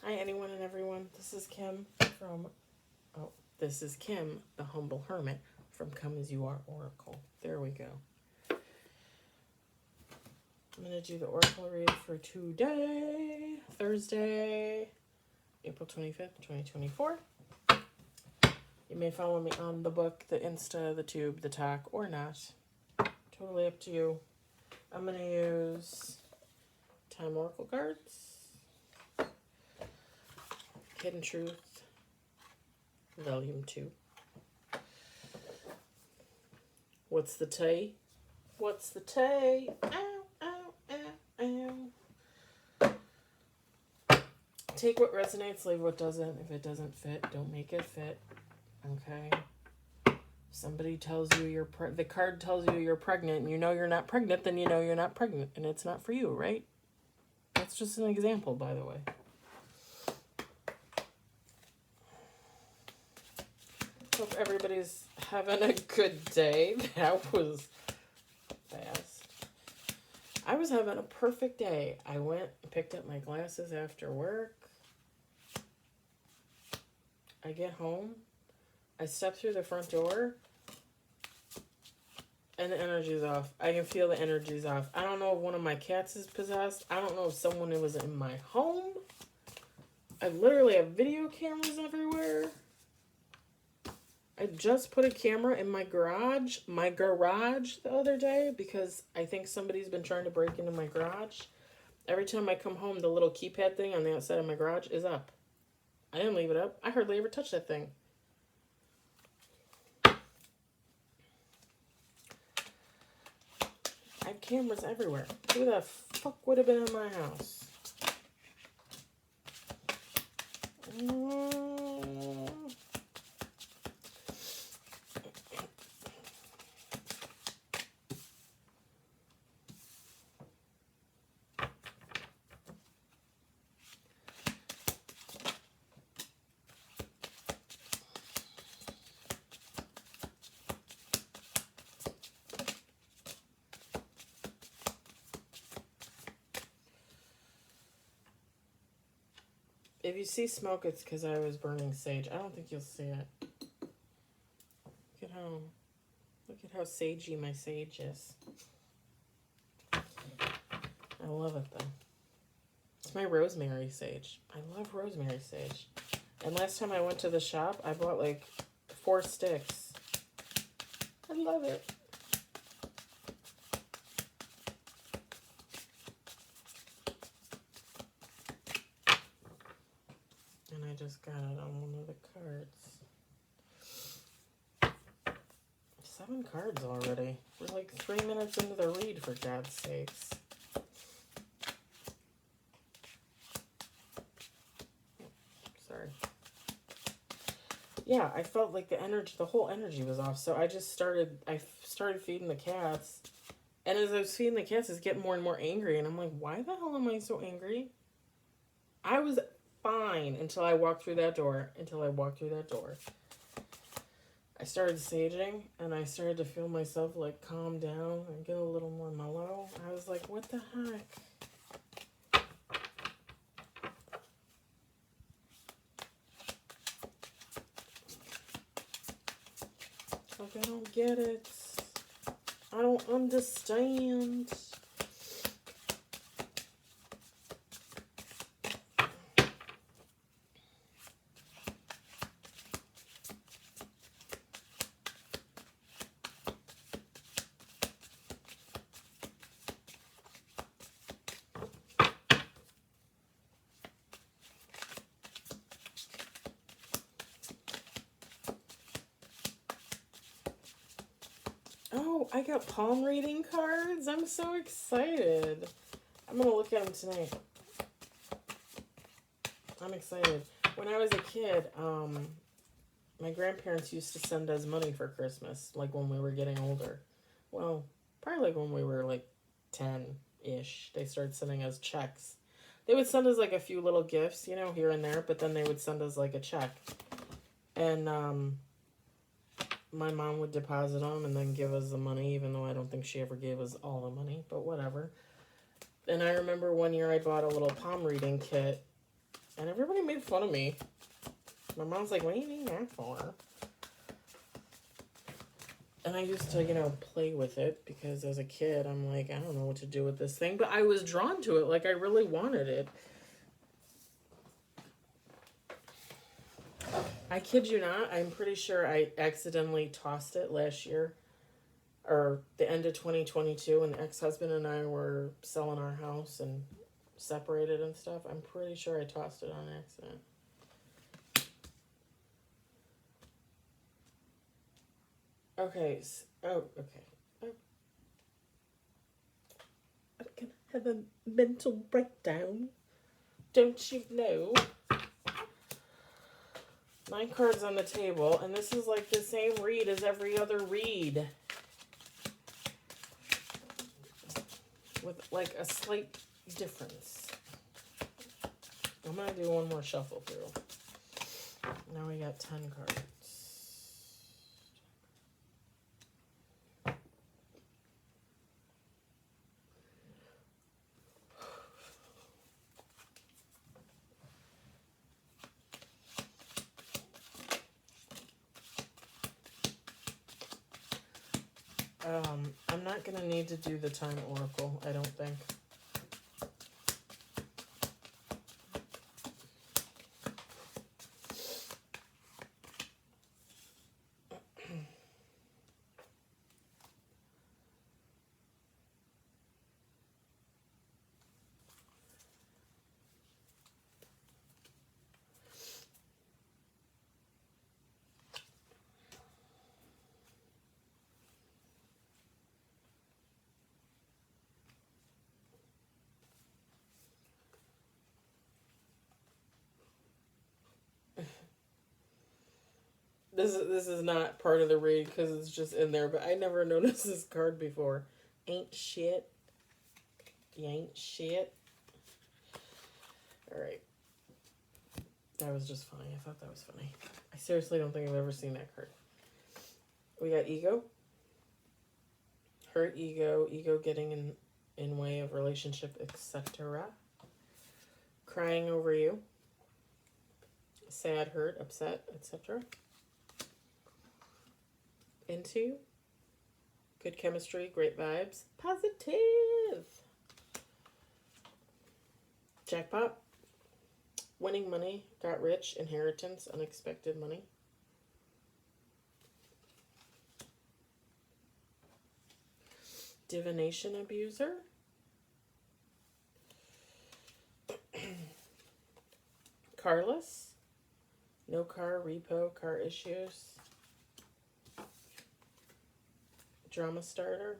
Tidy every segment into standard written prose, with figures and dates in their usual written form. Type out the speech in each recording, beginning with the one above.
Hi, anyone and everyone. This is Kim from, this is Kim, the Humble Hermit from Come As You Are Oracle. There we go. I'm going to do the Oracle read for today, Thursday, April 25th, 2024. You may follow me on the book, the Insta, the Tube, the Talk, or not. Totally up to you. I'm going to use Time Oracle cards, Hidden Truth, Volume 2. What's the tay? What's the tay? Ow, ow, ow, ow. Take what resonates, leave what doesn't. If it doesn't fit, don't make it fit. Okay? Somebody tells you the card tells you you're pregnant and you know you're not pregnant, then you know you're not pregnant and it's not for you, right? That's just an example, by the way. Hope everybody's having a good day. That was fast. I was having a perfect day. I went and picked up my glasses after work. I get home. I step through the front door. And the energy's off. I can feel the energy's off. I don't know if one of my cats is possessed. I don't know if someone was in my home. I literally have video cameras everywhere. I just put a camera in my garage the other day because I think somebody's been trying to break into my garage. Every time I come home, the little keypad thing on the outside of my garage is up. I didn't leave it up. I hardly ever touch that thing. I have cameras everywhere. Who the fuck would have been in my house? If you see smoke, it's because I was burning sage. I don't think you'll see it. Look at how sagey my sage is. I love it though. It's my rosemary sage. I love rosemary sage. And last time I went to the shop, I bought like 4 sticks. I love it. And I just got it on one of the cards. 7 cards already. We're like 3 minutes into the read, for God's sakes. Sorry. Yeah, I felt like the whole energy was off. So I started feeding the cats. And as I was feeding the cats, it's getting more and more angry. And I'm like, why the hell am I so angry? I was fine until I walked through that door. I started saging, and I started to feel myself, like, calm down and get a little more mellow. I was like, what the heck? Like, I don't get it. I don't understand. Oh, I got palm reading cards. I'm so excited. I'm going to look at them tonight. I'm excited. When I was a kid, my grandparents used to send us money for Christmas, like when we were getting older. Well, probably like when we were like 10-ish. They started sending us checks. They would send us like a few little gifts, you know, here and there, but then they would send us like a check. And my mom would deposit them and then give us the money, even though I don't think she ever gave us all the money, but whatever. And I remember one year I bought a little palm reading kit, And everybody made fun of me. My mom's like, what do you need that for? And I used to, play with it because as a kid, I'm like, I don't know what to do with this thing. But I was drawn to it. Like, I really wanted it. I kid you not. I'm pretty sure I accidentally tossed it last year. Or the end of 2022. And ex-husband and I were selling our house and separated and stuff. I'm pretty sure I tossed it on accident. Okay. Okay. I'm gonna have a mental breakdown. Don't you know? 9 cards on the table, and this is like the same read as every other read. With like a slight difference. I'm gonna do one more shuffle through. Now we got 10 cards. I'm not going to need to do the Time Oracle, I don't think. This is not part of the read because it's just in there, but I never noticed this card before. Ain't shit. You ain't shit. Alright. That was just funny. I thought that was funny. I seriously don't think I've ever seen that card. We got ego. Hurt ego. Ego getting in way of relationship, etc. Crying over you. Sad, hurt, upset, etc. Into you. Good chemistry, great vibes. Positive. Jackpot. Winning money, got rich, inheritance, unexpected money. Divination abuser. Carless. No car, repo, car issues. Drama starter.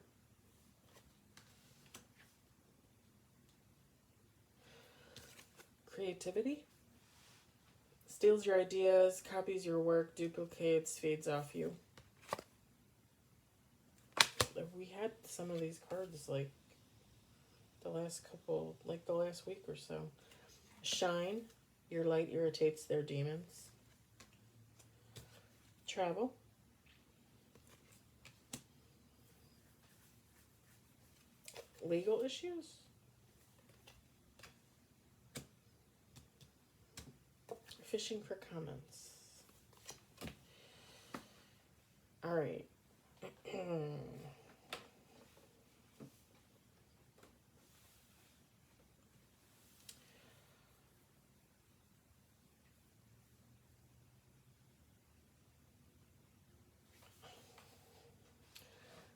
Creativity. Steals your ideas, copies your work, duplicates, feeds off you. We had some of these cards like the last week or so. Shine. Your light irritates their demons. Travel. Legal issues. Fishing for comments. All right.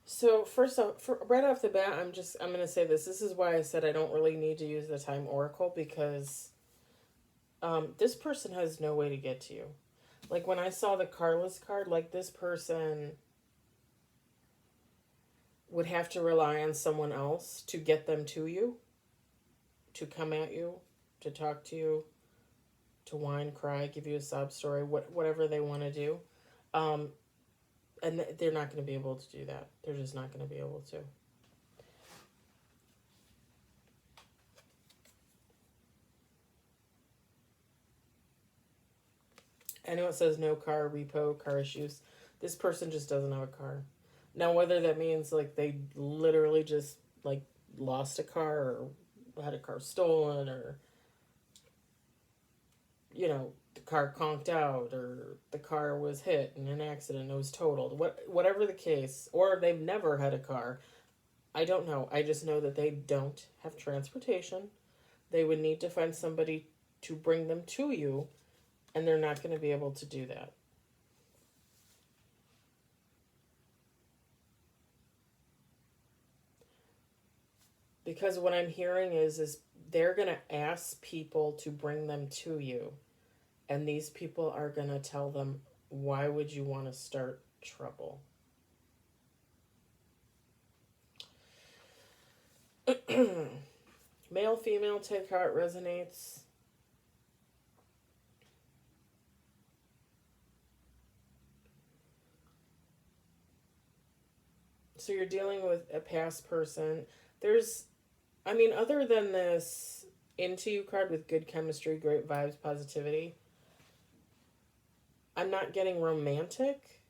So first off, right off the bat, I'm going to say this. This is why I said I don't really need to use the Time Oracle because this person has no way to get to you. Like when I saw the Carless card, like this person would have to rely on someone else to get them to you, to come at you, to talk to you, to whine, cry, give you a sob story, whatever they want to do. And they're not going to be able to do that. They're just not going to be able to. Anyone says no car, repo, car issues, this person just doesn't have a car. Now, whether that means like they literally just like lost a car or had a car stolen or you know, the car conked out or the car was hit in an accident, it was totaled, whatever the case, or they've never had a car. I don't know. I just know that they don't have transportation. They would need to find somebody to bring them to you, and they're not going to be able to do that. Because what I'm hearing is they're going to ask people to bring them to you, and these people are going to tell them, why would you want to start trouble? Male, female, take how it resonates. So you're dealing with a past person. There's, I mean, other than this into you card with good chemistry, great vibes, positivity, I'm not getting romantic.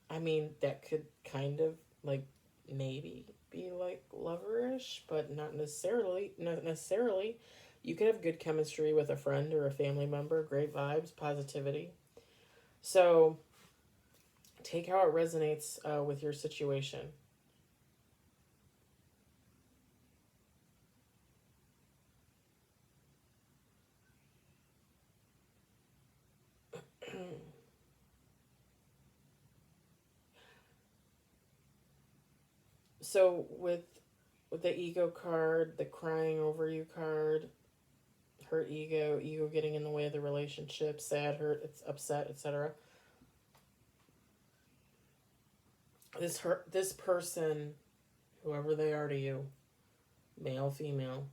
I mean, that could kind of like maybe be like loverish, but not necessarily. Not necessarily. You could have good chemistry with a friend or a family member, great vibes, positivity. So take how it resonates with your situation. So with the ego card, the crying over you card, hurt ego getting in the way of the relationship, sad, hurt, it's upset, etc. This person, whoever they are to you, male, female,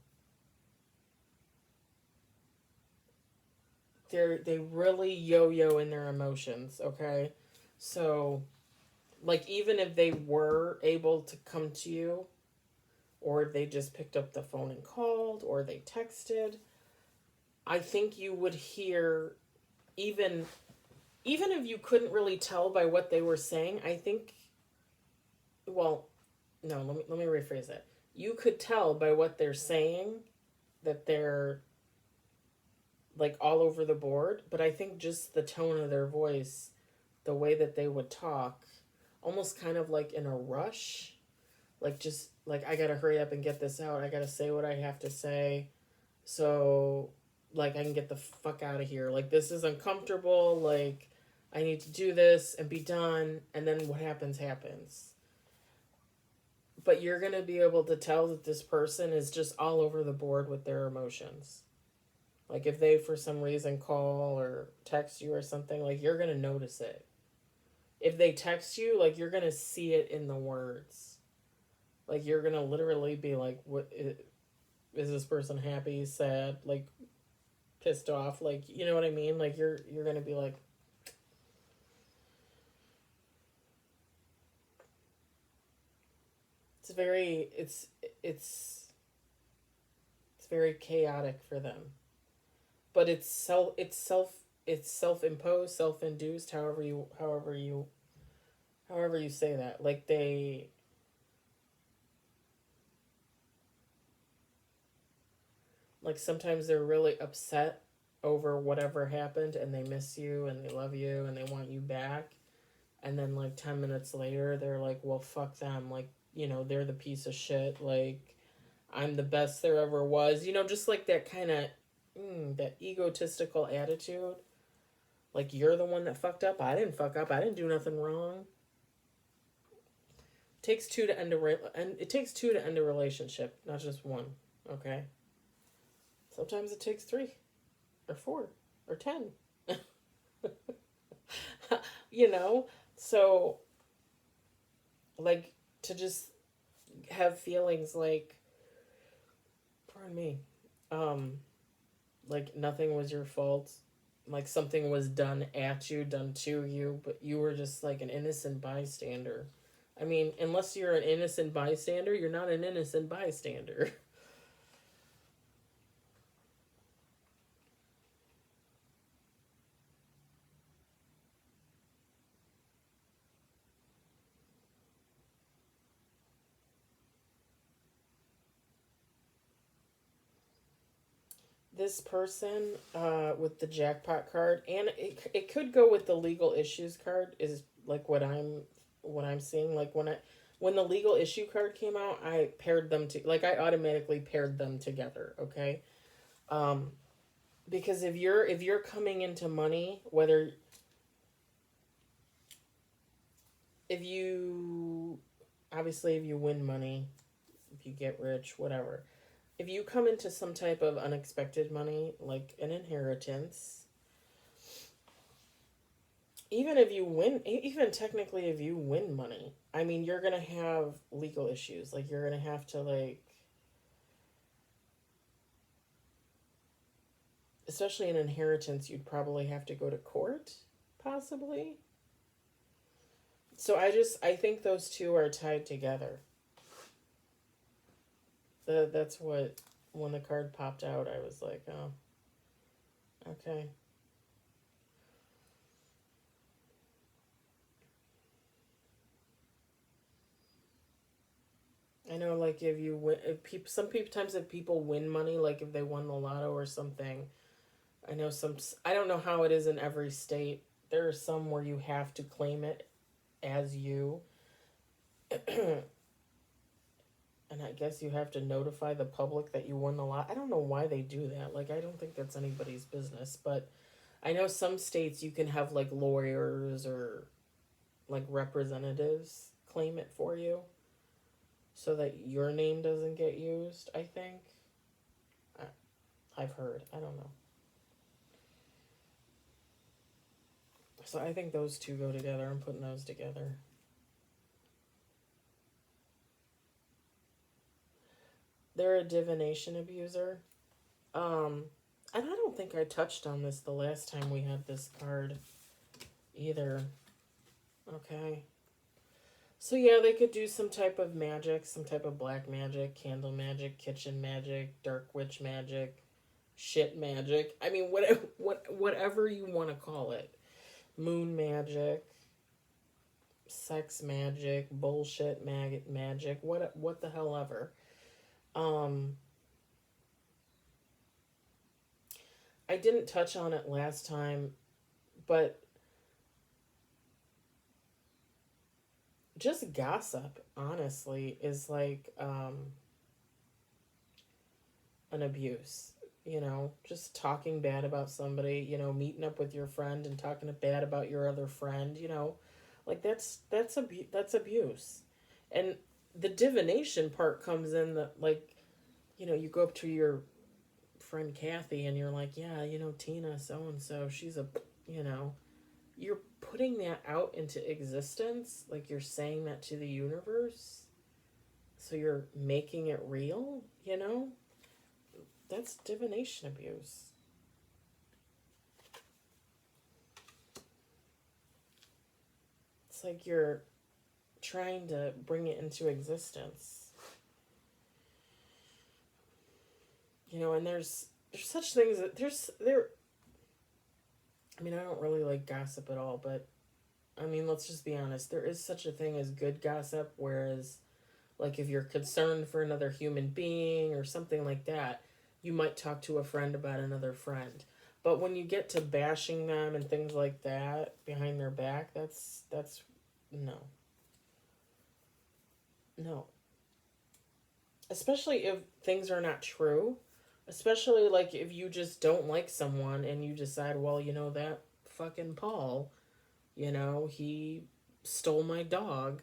they really yo-yo in their emotions, okay? So like even if they were able to come to you, or if they just picked up the phone and called, or they texted, I think you would hear, even even if you couldn't really tell by what they were saying, I think, well, no, let me rephrase that. You could tell by what they're saying that they're like all over the board, but I think just the tone of their voice, the way that they would talk, almost kind of like in a rush, like just like I got to hurry up and get this out. I got to say what I have to say. So like I can get the fuck out of here. Like this is uncomfortable, like I need to do this and be done, and then what happens happens. But you're going to be able to tell that this person is just all over the board with their emotions. Like if they for some reason call or text you or something, like you're going to notice it. If they text you, like you're going to see it in the words. Like you're going to literally be like, what is this person happy, sad, like pissed off, like you know what I mean? Like you're going to be like, it's very it's very chaotic for them. But it's self-imposed, self-induced, however you say that. Like they, like sometimes they're really upset over whatever happened and they miss you and they love you and they want you back. And then like 10 minutes later they're like, well, fuck them, like, you know, they're the piece of shit, like I'm the best there ever was, you know, just like that kind of that egotistical attitude. Like you're the one that fucked up. I didn't fuck up. I didn't do nothing wrong. It takes two to end and it takes two to end a relationship, not just one. Okay. Sometimes it takes three, or four, or 10. You know, so like to just have feelings like, pardon me, um, like nothing was your fault, like something was done at you, done to you, but you were just like an innocent bystander. I mean, unless you're an innocent bystander, you're not an innocent bystander. this person with the jackpot card, and it could go with the legal issues card, is like what I'm seeing. Like when the legal issue card came out, I paired them to, like, I automatically paired them together, okay? Um because if you're coming into money, whether if you obviously if you win money, if you get rich, whatever. If you come into some type of unexpected money, like an inheritance, even if you win, even technically if you win money, I mean, you're going to have legal issues. Like, you're going to have to, like, especially an inheritance, you'd probably have to go to court, possibly. So I think those two are tied together. That's what, when the card popped out, I was like, oh, okay. I know, like, if you win, if people, some people, times if people win money, like if they won the lotto or something, I know some, I don't know how it is in every state. There are some where you have to claim it as you, and I guess you have to notify the public that you won the lot. I don't know why they do that. Like, I don't think that's anybody's business, but I know some states you can have like lawyers or like representatives claim it for you so that your name doesn't get used, I think. I've heard. I don't know. So I think those two go together. I'm putting those together. They're a divination abuser. Um, and I don't think I touched on this the last time we had this card either. Okay. So yeah, they could do some type of magic, some type of black magic, candle magic, kitchen magic, dark witch magic, shit magic. I mean, whatever you want to call it. Moon magic, sex magic, bullshit magic, what the hell ever. Um, I didn't touch on it last time, but just gossip, honestly, is like an abuse. You know, just talking bad about somebody, meeting up with your friend and talking bad about your other friend, like that's abuse. And the divination part comes in that, like, you go up to your friend Kathy and you're like, yeah, Tina so and so, she's a, you know, you're putting that out into existence, like you're saying that to the universe. So you're making it real. That's divination abuse. It's like you're trying to bring it into existence. And there's such things that there. I mean, I don't really like gossip at all, but I mean, let's just be honest. There is such a thing as good gossip, whereas, like, if you're concerned for another human being or something like that, you might talk to a friend about another friend. But when you get to bashing them and things like that behind their back, that's no. No. Especially if things are not true. Especially, like, if you just don't like someone and you decide, well, that fucking Paul, he stole my dog,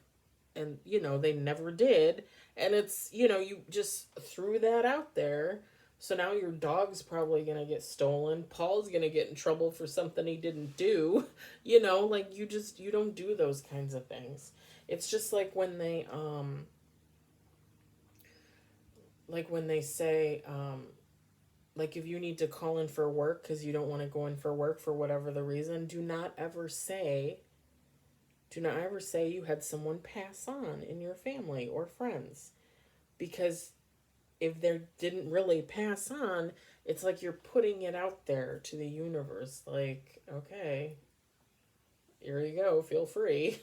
and they never did, and it's, you just threw that out there. So now your dog's probably gonna get stolen, Paul's gonna get in trouble for something he didn't do. Like, you don't do those kinds of things. It's just like when they say, like, if you need to call in for work because you don't want to go in for work for whatever the reason, do not ever say you had someone pass on in your family or friends. Because if they didn't really pass on, it's like you're putting it out there to the universe. Like, okay, here you go, feel free.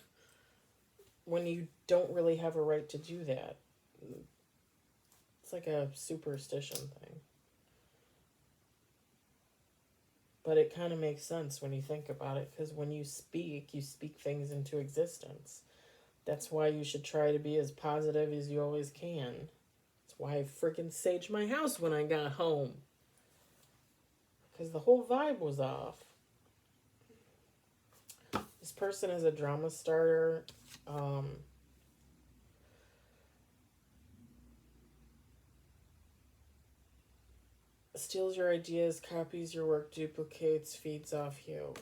When you don't really have a right to do that. It's like a superstition thing. But it kind of makes sense when you think about it, because when you speak things into existence. That's why you should try to be as positive as you always can. That's why I freaking saged my house when I got home. Because the whole vibe was off. This person is a drama starter. Steals your ideas, copies your work, duplicates, feeds off you.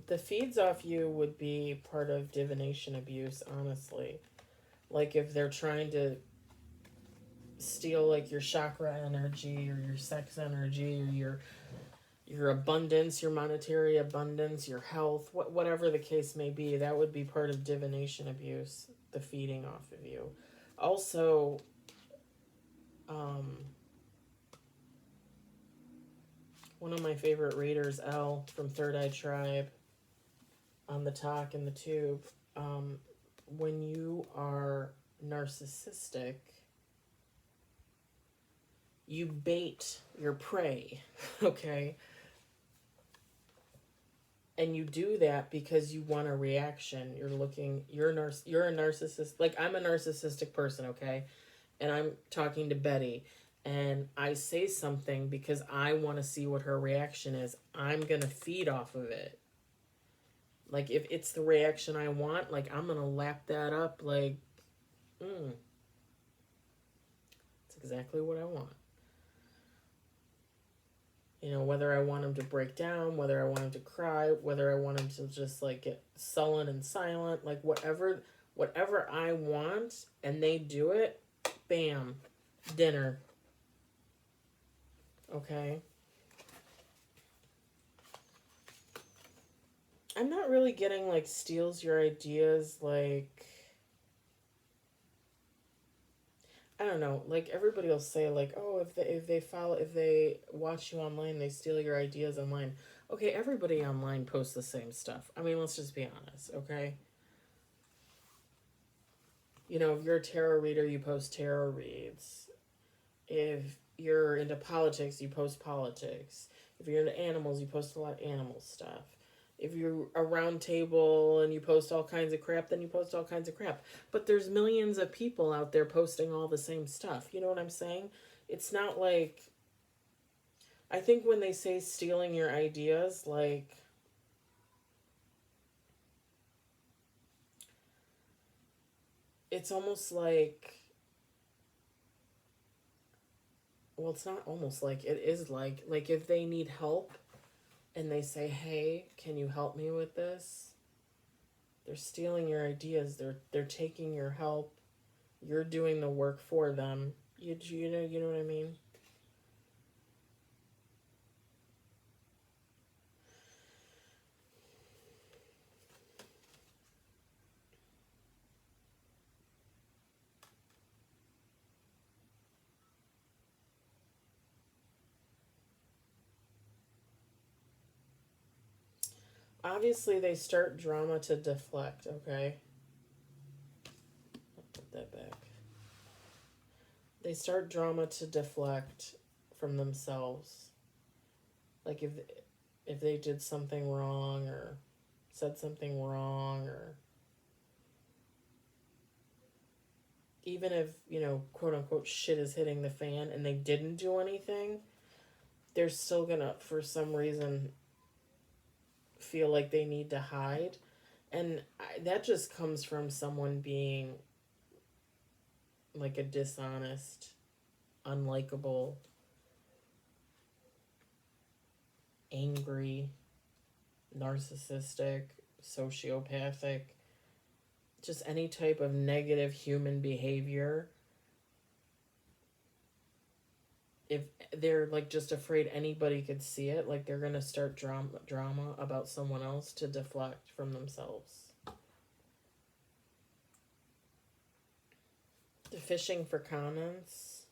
The feeds off you would be part of divination abuse, honestly. Like if they're trying to steal like your chakra energy or your sex energy or your abundance, your monetary abundance, your health, whatever the case may be, that would be part of divination abuse, the feeding off of you. Also, one of my favorite readers, Elle from Third Eye Tribe, on the talk in the tube, when you are narcissistic, you bait your prey, okay? And you do that because you want a reaction. You're a narcissist. Like, I'm a narcissistic person, okay? And I'm talking to Betty, and I say something because I want to see what her reaction is. I'm going to feed off of it. Like, if it's the reaction I want, like, I'm going to lap that up like, that's exactly what I want. You know, whether I want him to break down, whether I want him to cry, whether I want him to just like get sullen and silent, like whatever I want, and they do it, bam, dinner. Okay? I'm not really getting like steals your ideas, like, I don't know, like everybody will say like, oh, if they watch you online, they steal your ideas online. Okay, everybody online posts the same stuff. I mean, let's just be honest, okay? You know, if you're a tarot reader, you post tarot reads. If you're into politics, you post politics. If you're into animals, you post a lot of animal stuff. If you're a round table and you post all kinds of crap, then you post all kinds of crap. But there's millions of people out there posting all the same stuff. You know what I'm saying? It's not like, I think when they say stealing your ideas, like, it's almost like, well, it's not almost like, it is like if they need help and they say, hey, can you help me with this? They're stealing your ideas. They're taking your help. You're doing the work for them. You know what I mean? Obviously, they start drama to deflect, okay? I'll put that back. They start drama to deflect from themselves. Like if they did something wrong or said something wrong, or even if, you know, quote unquote shit is hitting the fan and they didn't do anything, they're still gonna, for some reason, feel like they need to hide. And that just comes from someone being like a dishonest, unlikable, angry, narcissistic, sociopathic, just any type of negative human behavior. If they're like just afraid anybody could see it, like they're gonna start drama about someone else to deflect from themselves. The fishing for comments.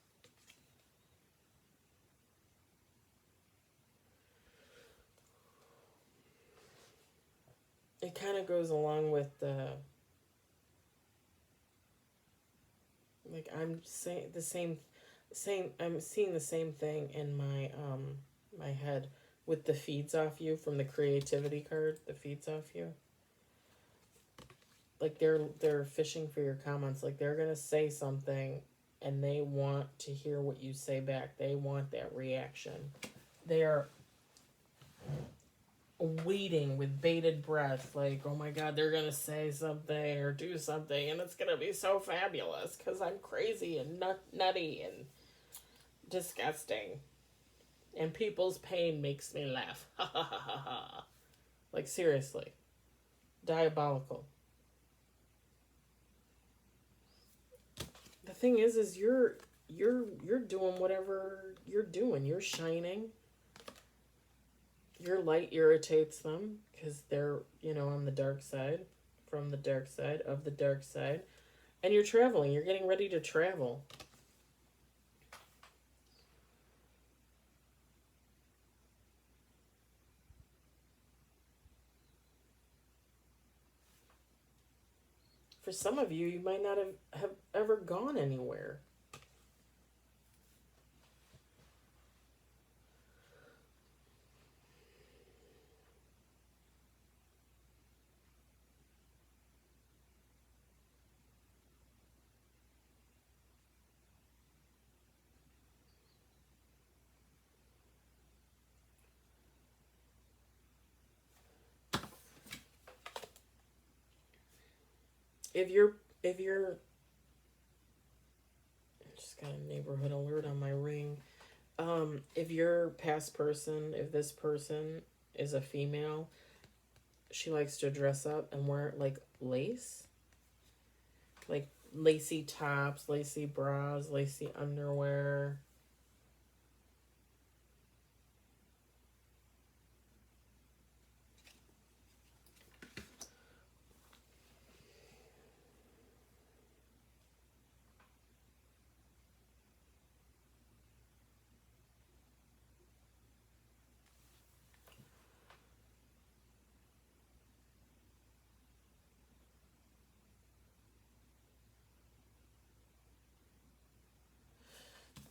It kind of goes along with the, like, I'm saying the same I'm seeing the same thing in my my head with the feeds off you from the creativity card, the feeds off you. Like they're fishing for your comments. Like they're gonna say something and they want to hear what you say back. They want that reaction. They are waiting with bated breath, like, oh my god, they're gonna say something or do something and it's gonna be so fabulous because I'm crazy and nutty and disgusting. And people's pain makes me laugh. Ha ha ha ha ha. Like seriously. Diabolical. The thing is you're doing whatever you're doing. You're shining. Your light irritates them because they're, on the dark side, from the dark side, of the dark side. And you're traveling. You're getting ready to travel. For some of you, you might not have ever gone anywhere. If you're I just got a neighborhood alert on my ring. If your past person, if this person is a female, she likes to dress up and wear like lace, like lacy tops, lacy bras, lacy underwear.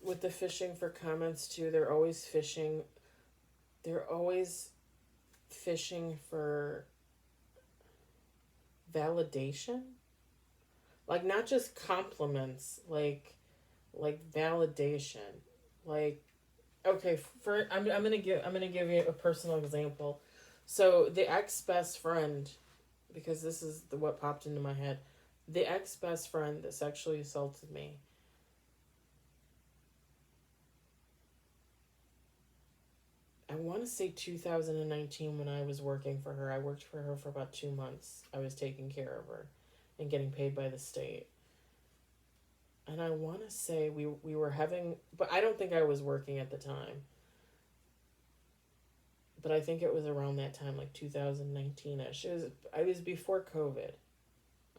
With the fishing for comments too, they're always fishing for validation, like not just compliments, like validation. Like, okay, I'm gonna give you a personal example. So the ex best friend, because this is what popped into my head, the ex best friend that sexually assaulted me. I want to say 2019 when I was working for her. I worked for her for about 2 months. I was taking care of her and getting paid by the state. And I want to say we were having, but I don't think I was working at the time. But I think it was around that time, like 2019-ish. I was before COVID.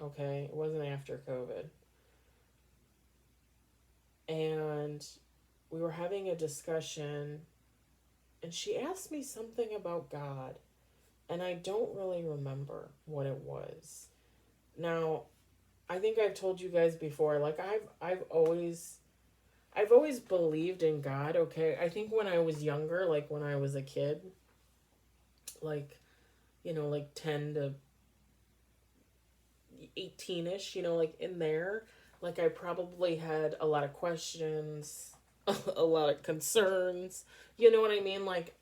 Okay? It wasn't after COVID. And we were having a discussion and she asked me something about God, and I don't really remember what it was. Now, I think I've told you guys before, like I've always believed in God, okay? I think when I was younger, like when I was a kid, like, like 10 to 18-ish, like in there, like I probably had a lot of questions, a lot of concerns. You know what I mean? Like,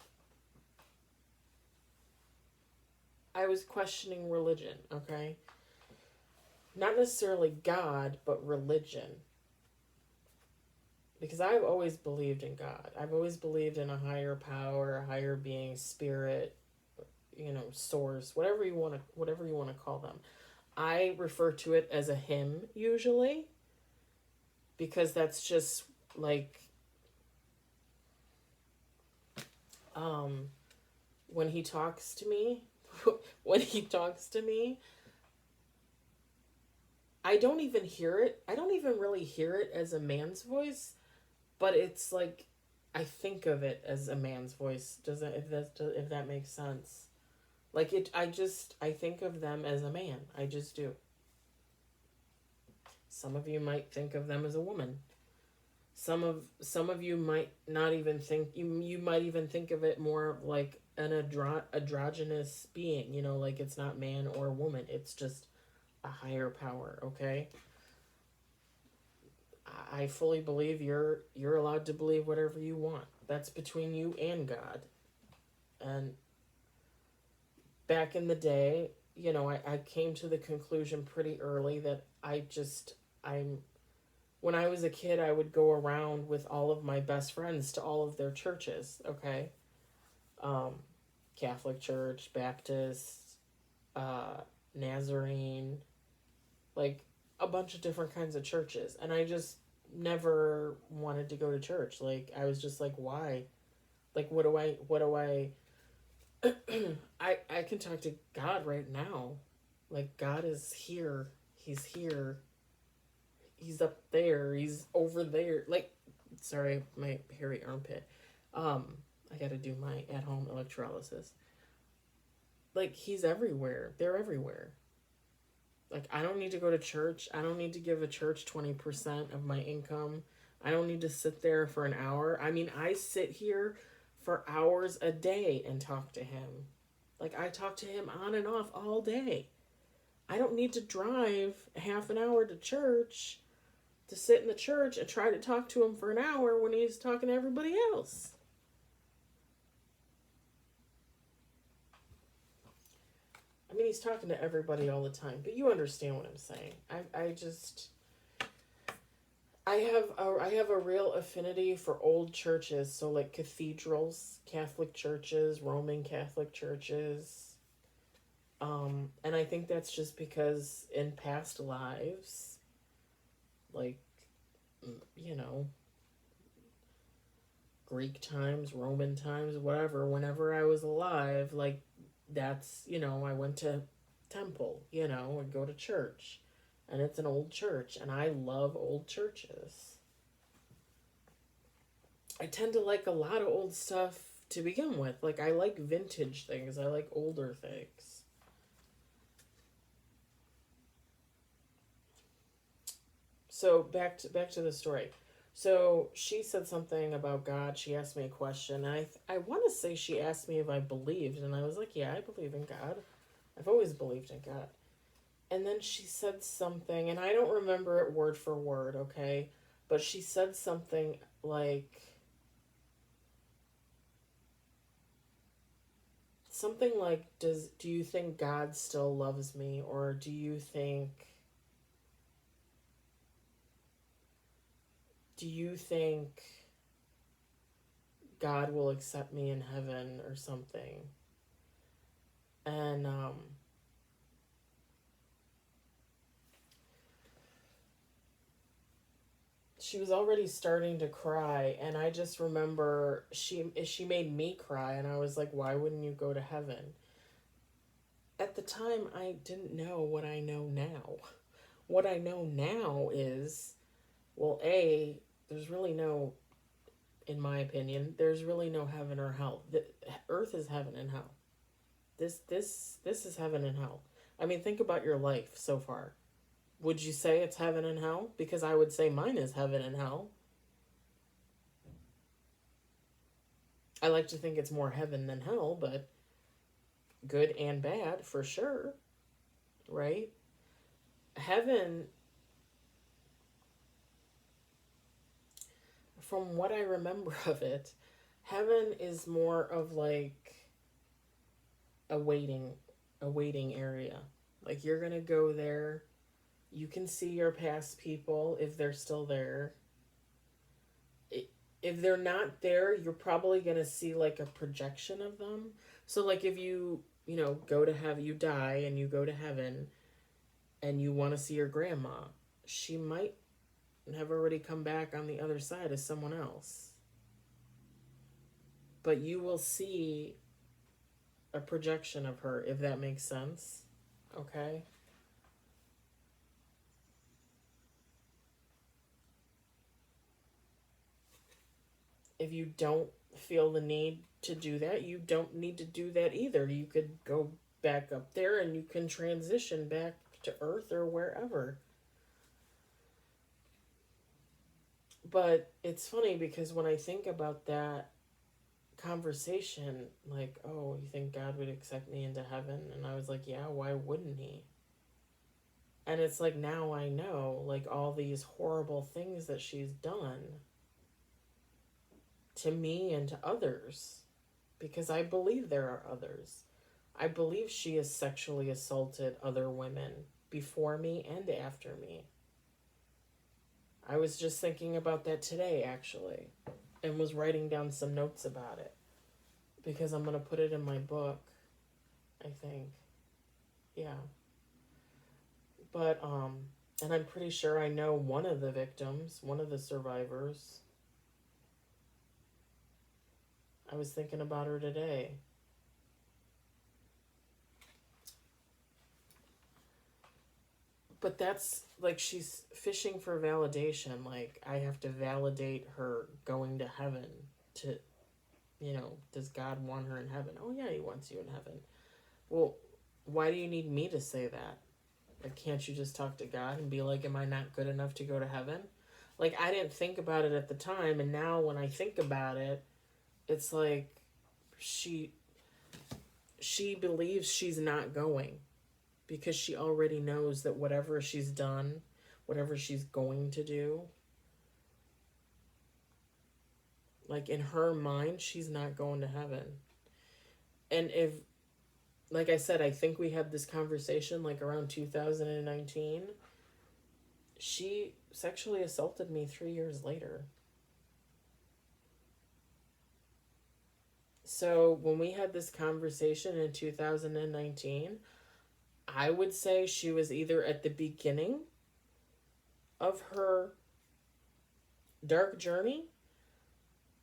I was questioning religion, okay? Not necessarily God, but religion. Because I've always believed in God. I've always believed in a higher power, a higher being, spirit, source, whatever you want to call them. I refer to it as a him usually, because that's just like when he talks to me, I don't even hear it. I don't even really hear it as a man's voice, but it's like I think of it as a man's voice. If that makes sense? Like I think of them as a man. I just do. Some of you might think of them as a woman. Some of you might not even think you might even think of it more like an androgynous being, you know, like it's not man or woman, it's just a higher power, okay? I fully believe you're allowed to believe whatever you want. That's between you and God. And back in the day, you know, I came to the conclusion pretty early that I'm when I was a kid, I would go around with all of my best friends to all of their churches, okay? Um, Catholic Church, Baptist, uh, Nazarene, like a bunch of different kinds of churches. And I just never wanted to go to church. Like, I was just like, why? Like, what do I can talk to God right now. Like, God is here. He's here. He's up there. He's over there. Like, sorry, my hairy armpit. Um, I got to do my at-home electrolysis. Like, he's everywhere. They're everywhere. Like, I don't need to go to church. I don't need to give a church 20% of my income. I don't need to sit there for an hour. I mean, I sit here for hours a day and talk to him. Like, I talk to him on and off all day. I don't need to drive half an hour to church to sit in the church and try to talk to him for an hour when he's talking to everybody else. I mean, he's talking to everybody all the time, but you understand what I'm saying. I have a real affinity for old churches, so like cathedrals, Catholic churches, Roman Catholic churches. And I think that's just because in past lives, like, you know, Greek times, Roman times, whatever, whenever I was alive, like, that's, you know, I went to temple, you know, and go to church. And it's an old church, and I love old churches. I tend to like a lot of old stuff to begin with. Like, I like vintage things, I like older things. So back to the story. So she said something about God. She asked me a question. And I want to say she asked me if I believed, and I was like, yeah, I believe in God. I've always believed in God. And then she said something, and I don't remember it word for word, okay? But she said something like do you think God still loves me, or do you think God will accept me in heaven or something? And she was already starting to cry, and I just remember she made me cry, and I was like, why wouldn't you go to heaven? At the time, I didn't know what I know now. What I know now is, well, A, there's really no, in my opinion, there's really no heaven or hell. The earth is heaven and hell. This is heaven and hell. I mean, think about your life so far. Would you say it's heaven and hell? Because I would say mine is heaven and hell. I like to think it's more heaven than hell, but good and bad for sure, right? Heaven, from what I remember of it, heaven is more of like a waiting area. Like, you're going to go there. You can see your past people if they're still there. If they're not there, you're probably going to see like a projection of them. So like if you know, go to heaven, you die and you go to heaven and you want to see your grandma, she might have already come back on the other side as someone else. But you will see a projection of her, if that makes sense. Okay? If you don't feel the need to do that, you don't need to do that either. You could go back up there and you can transition back to Earth or wherever. But it's funny because when I think about that conversation, like, oh, you think God would accept me into heaven? And I was like, yeah, why wouldn't he? And it's like, now I know, like, all these horrible things that she's done to me and to others, because I believe there are others. I believe she has sexually assaulted other women before me and after me. I was just thinking about that today, actually, and was writing down some notes about it because I'm going to put it in my book, I think. Yeah. But, and I'm pretty sure I know one of the victims, one of the survivors. I was thinking about her today. But that's like she's fishing for validation. Like, I have to validate her going to heaven to, does God want her in heaven? Oh, yeah, he wants you in heaven. Well, why do you need me to say that? Like, can't you just talk to God and be like, am I not good enough to go to heaven? Like, I didn't think about it at the time, and now when I think about it, it's like she believes she's not going because she already knows that whatever she's done, whatever she's going to do, like, in her mind, she's not going to heaven. And if, like I said, I think we had this conversation like around 2019. She sexually assaulted me 3 years later. So when we had this conversation in 2019, I would say she was either at the beginning of her dark journey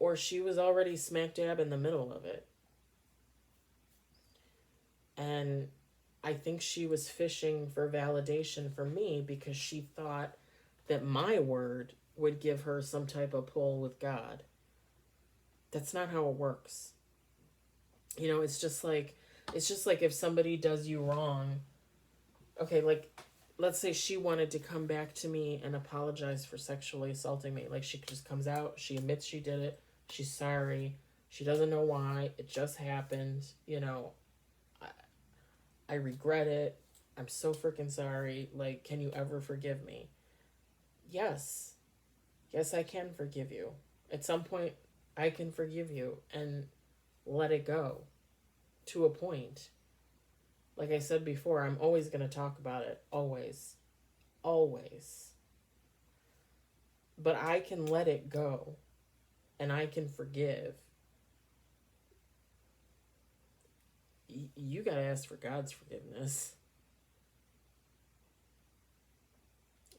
or she was already smack dab in the middle of it. And I think she was fishing for validation from me because she thought that my word would give her some type of pull with God. That's not how it works. It's just like if somebody does you wrong. Okay, like, let's say she wanted to come back to me and apologize for sexually assaulting me. Like, she just comes out, she admits she did it, she's sorry, she doesn't know why, it just happened, I regret it, I'm so freaking sorry, like, can you ever forgive me? Yes. Yes, I can forgive you. At some point, I can forgive you and let it go to a point. Like I said before, I'm always going to talk about it. Always. Always. But I can let it go and I can forgive. You got to ask for God's forgiveness.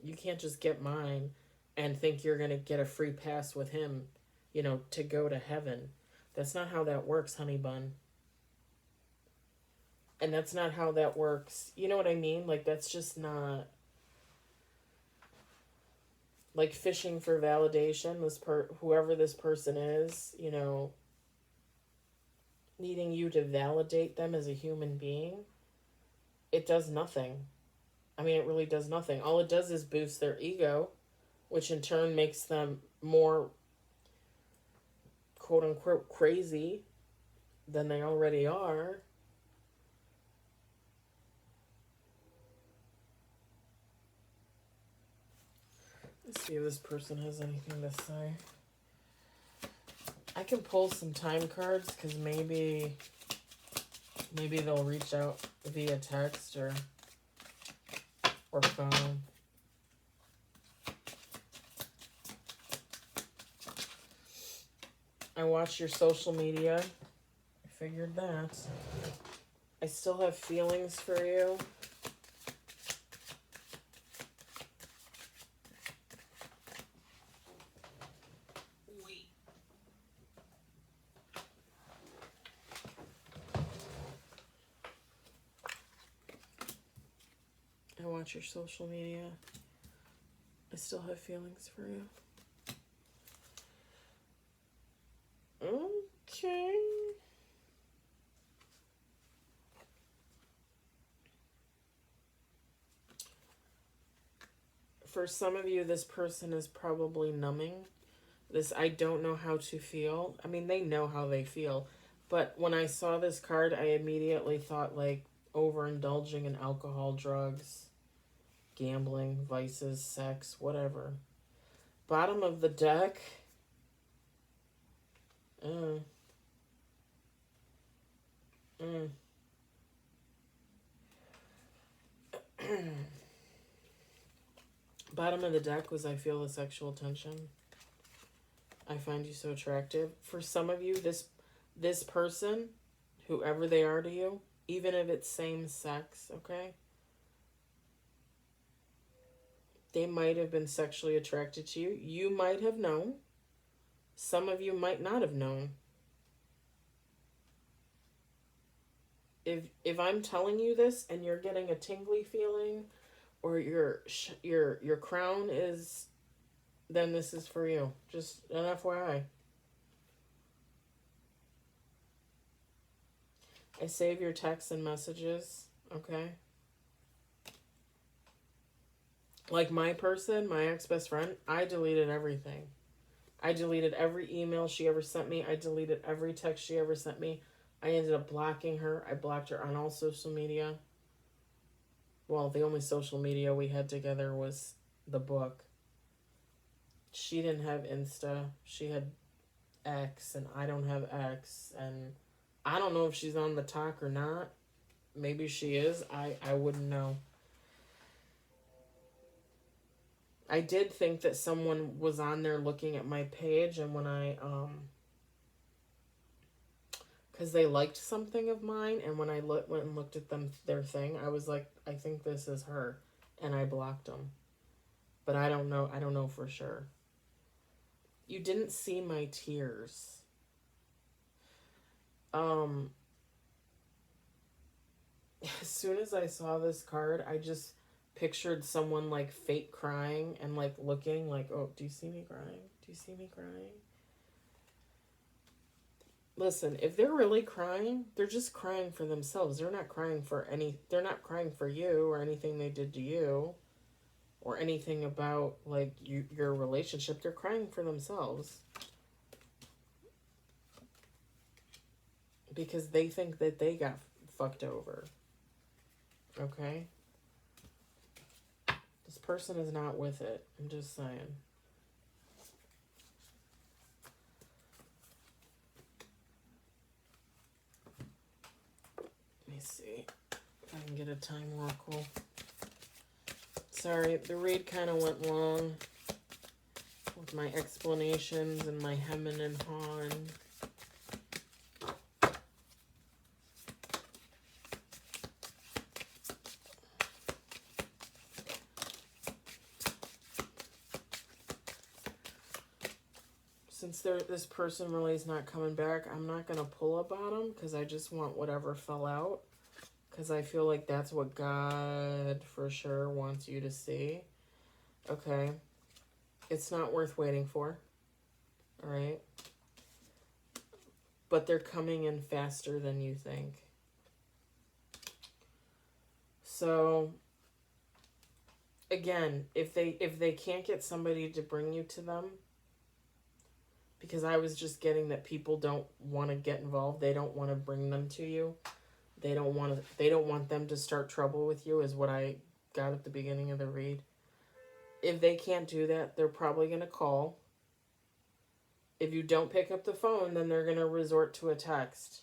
You can't just get mine and think you're going to get a free pass with him, to go to heaven. That's not how that works, honey bun. And that's not how that works. You know what I mean? Like, that's just not, like, fishing for validation. Whoever this person is, needing you to validate them as a human being, it does nothing. I mean, it really does nothing. All it does is boost their ego, which in turn makes them more, quote unquote, crazy than they already are. Let's see if this person has anything to say. I can pull some time cards because maybe they'll reach out via text or phone. I watch your social media. I figured that. I still have feelings for you. I watch your social media. I still have feelings for you. Okay. For some of you, this person is probably numbing This, I don't know how to feel. I mean, they know how they feel. But when I saw this card, I immediately thought like overindulging in alcohol, drugs, gambling, vices, sex, whatever. Bottom of the deck. Uh, mm. Bottom of the deck was I feel the sexual tension. I find you so attractive. For some of you, this person, whoever they are to you, even if it's same sex, okay? They might have been sexually attracted to you. You might have known. Some of you might not have known. If I'm telling you this and you're getting a tingly feeling, or your crown is, then this is for you. Just an FYI. I save your texts and messages, okay? Like my person, my ex-best friend, I deleted everything. I deleted every email she ever sent me. I deleted every text she ever sent me. I ended up blocking her. I blocked her on all social media. Well, the only social media we had together was the book. She didn't have Insta. She had X, and I don't have X. And I don't know if she's on the talk or not. Maybe she is. I wouldn't know. I did think that someone was on there looking at my page, and when I, because they liked something of mine, and when I went and looked at their thing, I was like, I think this is her, and I blocked them. But I don't know for sure. You didn't see my tears. As soon as I saw this card, I just pictured someone like fake crying and like looking like, oh, do you see me crying? Do you see me crying? Listen, if they're really crying, they're just crying for themselves. They're not crying they're not crying for you or anything they did to you or anything about like your relationship. They're crying for themselves because they think that they got fucked over. Okay? This person is not with it. I'm just saying. Let me see if I can get a time oracle. Sorry, the read kind of went long with my explanations and my hemming and hawing. Since this person really is not coming back, I'm not going to pull a bottom because I just want whatever fell out. Because I feel like that's what God for sure wants you to see. Okay. It's not worth waiting for. Alright. But they're coming in faster than you think. So, again, if they can't get somebody to bring you to them, because I was just getting that people don't want to get involved. They don't want to bring them to you. They don't want them to start trouble with you is what I got at the beginning of the read. If they can't do that, they're probably going to call. If you don't pick up the phone, then they're going to resort to a text.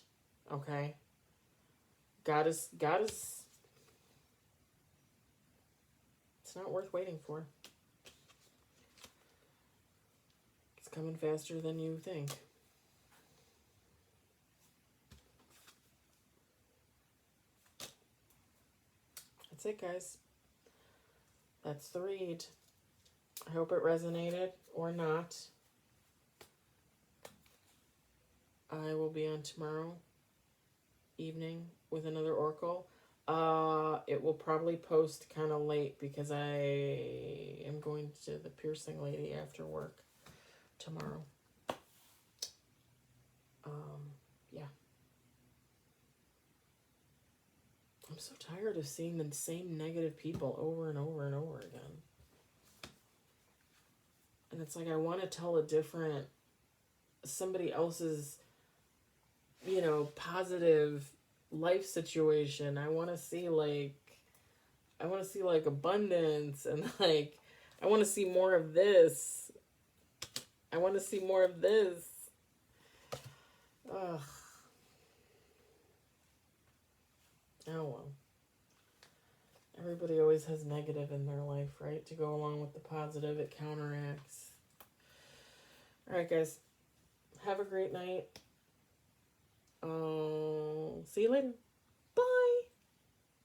Okay? God is it's not worth waiting for. Coming faster than you think. That's it, guys. That's the read. I hope it resonated or not. I will be on tomorrow evening with another oracle. It will probably post kind of late because I am going to the piercing lady after work tomorrow. Yeah. I'm so tired of seeing the same negative people over and over and over again. And it's like I want to tell a different, somebody else's, you know, positive life situation. I want to see like abundance and like I want to see more of this. I want to see more of this. Ugh. Oh well. Everybody always has negative in their life, right? To go along with the positive, it counteracts. All right, guys. Have a great night. See you later.